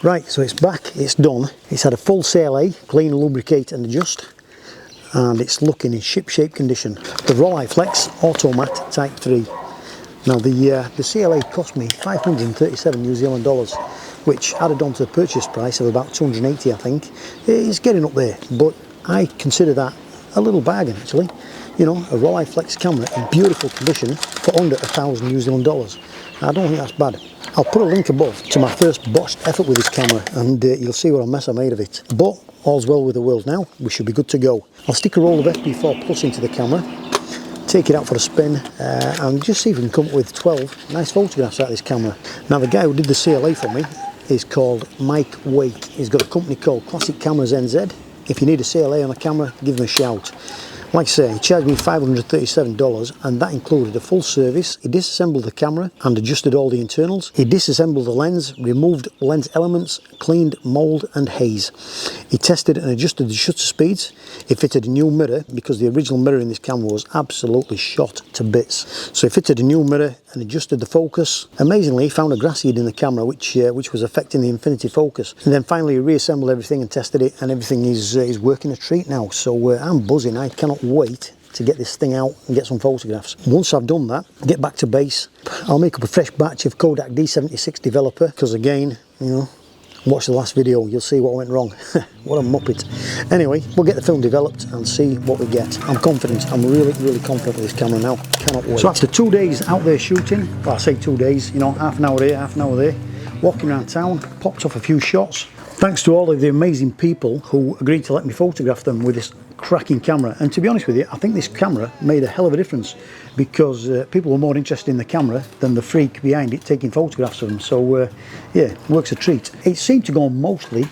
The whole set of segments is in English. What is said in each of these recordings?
Right, so it's back, it's done. It's had a full CLA, clean, lubricate and adjust, and it's looking in ship-shape condition. The RolleiFlex Automat Type 3. Now the CLA cost me 537 New Zealand dollars, which added on to the purchase price of about 280 I think. It's getting up there, but I consider that a little bargain actually. You know, a RolleiFlex camera in beautiful condition for under 1,000 New Zealand dollars. I don't think that's bad. I'll put a link above to my first botched effort with this camera, and you'll see what a mess I made of it. But all's well with the world now, we should be good to go. I'll stick a roll of FP4 Plus into the camera, take it out for a spin, and just see if we can come up with 12 nice photographs out of this camera. Now the guy who did the CLA for me is called Mike Wake. He's got a company called Classic Cameras NZ. If you need a CLA on a camera, give him a shout. Like I say, he charged me $537, and that included a full service. He disassembled the camera and adjusted all the internals. He disassembled the lens, removed lens elements, cleaned mould and haze. He tested and adjusted the shutter speeds. He fitted a new mirror because the original mirror in this camera was absolutely shot to bits. So he fitted a new mirror and adjusted the focus. Amazingly, he found a grass seed in the camera which was affecting the infinity focus. And then finally he reassembled everything and tested it, and everything is working a treat now. So I'm buzzing. I cannot wait to get this thing out and get some photographs. Once I've done that, get back to base, I'll make up a fresh batch of Kodak D76 developer, because again, you know, watch the last video, you'll see what went wrong. What a muppet. Anyway, we'll get the film developed and see what we get. I'm confident, I'm really confident with this camera now. Cannot wait. So after 2 days out there shooting, well I say 2 days, you know, half an hour here, half an hour there, walking around town, popped off a few shots. Thanks to all of the amazing people who agreed to let me photograph them with this cracking camera. And to be honest with you, I think this camera made a hell of a difference, because people were more interested in the camera than the freak behind it taking photographs of them. So yeah, works a treat. It seemed to go mostly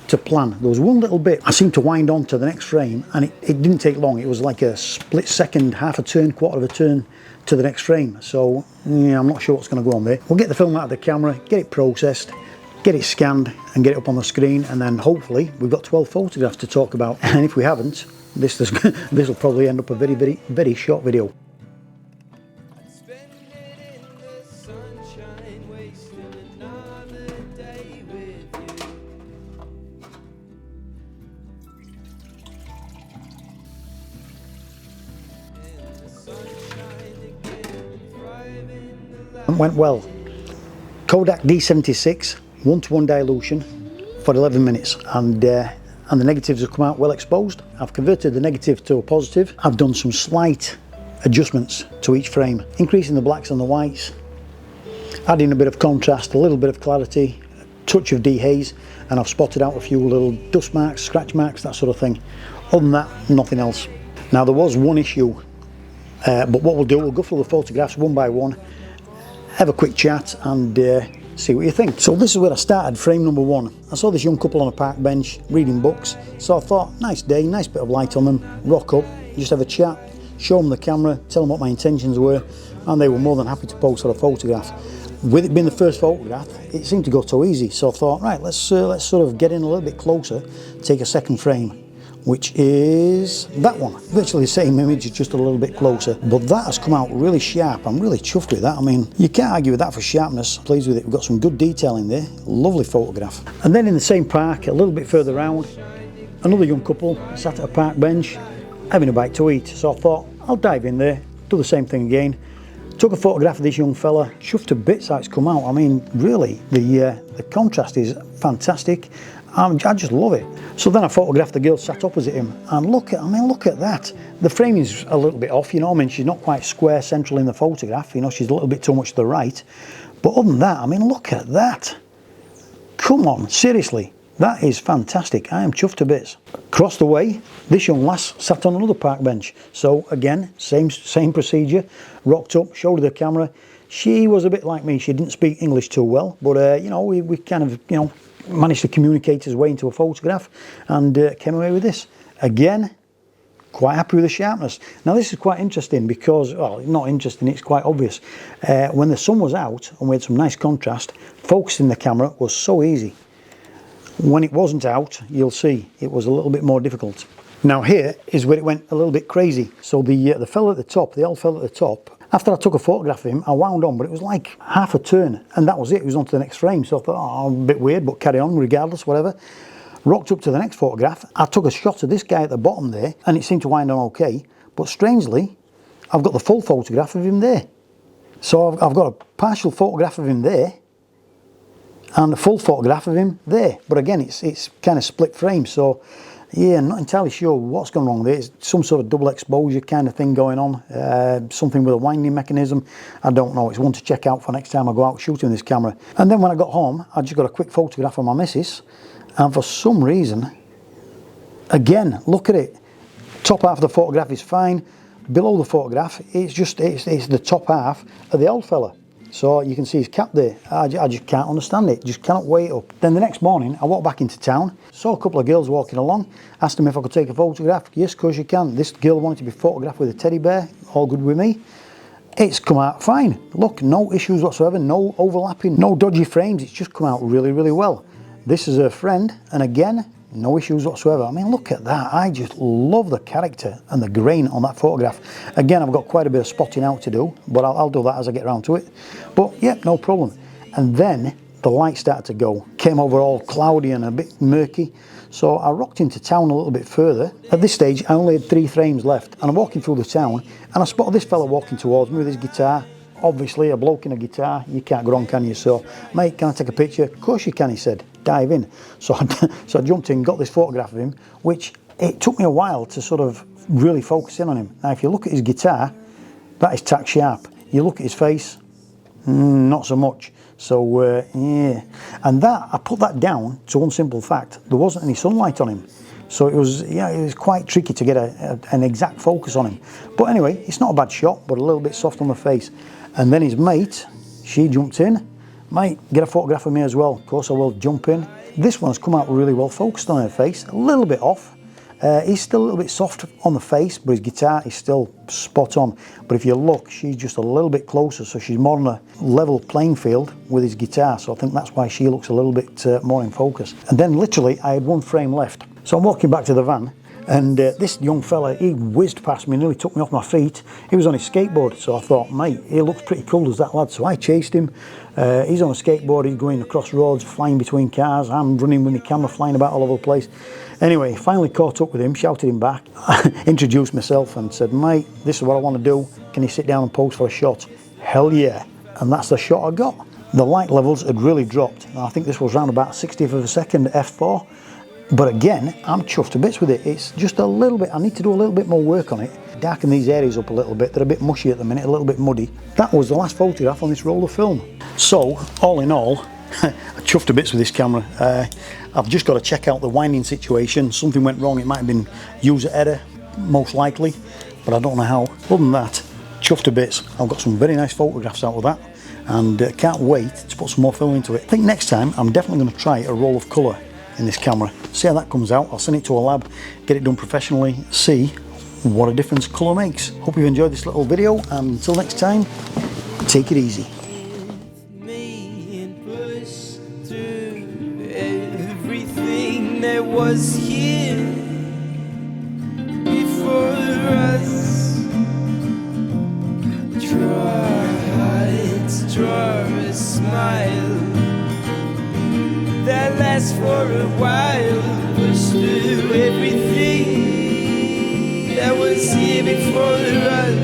to plan. There was one little bit I seemed to wind on to the next frame, and it didn't take long. It was like a split second, half a turn, quarter of a turn to the next frame. So yeah, I'm not sure what's going to go on there. We'll get the film out of the camera, get it processed, get it scanned and get it up on the screen, and then hopefully we've got 12 photographs to talk about. And if we haven't, this will probably end up a very short video. Went well. Kodak D76 1:1 dilution for 11 minutes, and the negatives have come out well exposed. I've converted the negative to a positive. I've done some slight adjustments to each frame, increasing the blacks and the whites, adding a bit of contrast, a little bit of clarity, a touch of dehaze, and I've spotted out a few little dust marks, scratch marks, that sort of thing. Other than that, nothing else. Now there was one issue, but what we'll do, we'll go through the photographs one by one, have a quick chat and see what you think. So this is where I started, frame number 1. I saw this young couple on a park bench reading books, so I thought, nice day, nice bit of light on them, rock up, just have a chat, show them the camera, tell them what my intentions were, and they were more than happy to pose for a photograph. With it being the first photograph, it seemed to go too easy, so I thought, right, let's sort of get in a little bit closer, take a second frame, which is that one. Virtually the same image, just a little bit closer, but that has come out really sharp. I'm really chuffed with that. I mean, you can't argue with that for sharpness. Pleased with it. We've got some good detail in there. Lovely photograph. And then in the same park, a little bit further round, another young couple sat at a park bench having a bite to eat, so I thought I'll dive in there, do the same thing again. Took a photograph of this young fella, chuffed to bits how it's come out. I mean, really, the contrast is fantastic. I just love it. So then I photographed the girl sat opposite him, and look at that. The framing's a little bit off, you know. I mean, she's not quite square central in the photograph, you know, she's a little bit too much to the right. But other than that, I mean, look at that. Come on, seriously, that is fantastic. I am chuffed to bits. Across the way, this young lass sat on another park bench. So again, same procedure, rocked up, showed her the camera. She was a bit like me, she didn't speak English too well, but you know, we kind of, you know, managed to communicate his way into a photograph, and came away with this. Again, quite happy with the sharpness. Now this is quite interesting because, well, not interesting, it's quite obvious. When the sun was out and we had some nice contrast, focusing the camera was so easy. When it wasn't out, you'll see it was a little bit more difficult. Now here is where it went a little bit crazy. So the fellow at the top, the old fellow at the top, After I took a photograph of him, I wound on, but it was like half a turn, and that was it. It was on to the next frame. So I thought, oh, a bit weird, but carry on regardless, whatever. Rocked up to the next photograph. I took a shot of this guy at the bottom there, and it seemed to wind on okay. But strangely, I've got the full photograph of him there. So I've got a partial photograph of him there, and a full photograph of him there. But again, it's kind of split frame. So yeah, I'm not entirely sure what's gone wrong there. It's some sort of double exposure kind of thing going on. Something with a winding mechanism. I don't know. It's one to check out for next time I go out shooting this camera. And then when I got home, I just got a quick photograph of my missus. And for some reason, again, look at it. Top half of the photograph is fine. Below the photograph, it's the top half of the old fella. So you can see his cap there. I just can't understand it. Just cannot weigh it up. Then the next morning, I walked back into town, saw a couple of girls walking along, asked them if I could take a photograph. Yes, of course you can. This girl wanted to be photographed with a teddy bear. All good with me. It's come out fine. Look, no issues whatsoever, no overlapping, no dodgy frames. It's just come out really, really well. This is her friend, and again, no issues whatsoever. I mean, look at that. I just love the character and the grain on that photograph. Again, I've got quite a bit of spotting out to do, but I'll do that as I get around to it. But yeah, no problem. And then the light started to go. Came over all cloudy and a bit murky. So I rocked into town a little bit further. At this stage, I only had 3 frames left, and I'm walking through the town, and I spotted this fella walking towards me with his guitar. Obviously, a bloke in a guitar, you can't go wrong, can you? So, mate, can I take a picture? Of course you can, he said. Dive in. So I jumped in, got this photograph of him, which it took me a while to sort of really focus in on him. Now, if you look at his guitar, that is tack sharp. You look at his face, not so much. So, yeah. And that, I put that down to one simple fact. There wasn't any sunlight on him. So it was quite tricky to get an exact focus on him. But anyway, it's not a bad shot, but a little bit soft on the face. And then his mate, she jumped in. Mate, get a photograph of me as well. Of course I will, jump in. This one's come out really well focused on her face, a little bit off. He's still a little bit soft on the face, but his guitar is still spot on. But if you look, she's just a little bit closer, so she's more on a level playing field with his guitar. So I think that's why she looks a little bit more in focus. And then literally, I had 1 frame left. So I'm walking back to the van, and this young fella, he whizzed past me, nearly took me off my feet. He was on his skateboard, so I thought, mate, he looks pretty cool as that lad. So I chased him. He's on a skateboard, he's going across roads, flying between cars. I'm running with my camera, flying about all over the place. Anyway, finally caught up with him, shouted him back, introduced myself and said, mate, this is what I want to do. Can you sit down and pose for a shot? Hell yeah. And that's the shot I got. The light levels had really dropped. I think this was around about 60th of a second f4. But again, I'm chuffed to bits with it. It's just a little bit, I need to do a little bit more work on it. Darken these areas up a little bit. They're a bit mushy at the minute, a little bit muddy. That was the last photograph on this roll of film. So, all in all, I'm chuffed to bits with this camera. I've just got to check out the winding situation. Something went wrong. It might have been user error, most likely, but I don't know how. Other than that, chuffed to bits. I've got some very nice photographs out of that, and can't wait to put some more film into it. I think next time I'm definitely going to try a roll of colour in this camera. See how that comes out. I'll send it to a lab, get it done professionally, see what a difference colour makes. Hope you've enjoyed this little video, and until next time, take it easy. That was here before us. Draw a smile that lasts for a while. Push through everything that was here before us.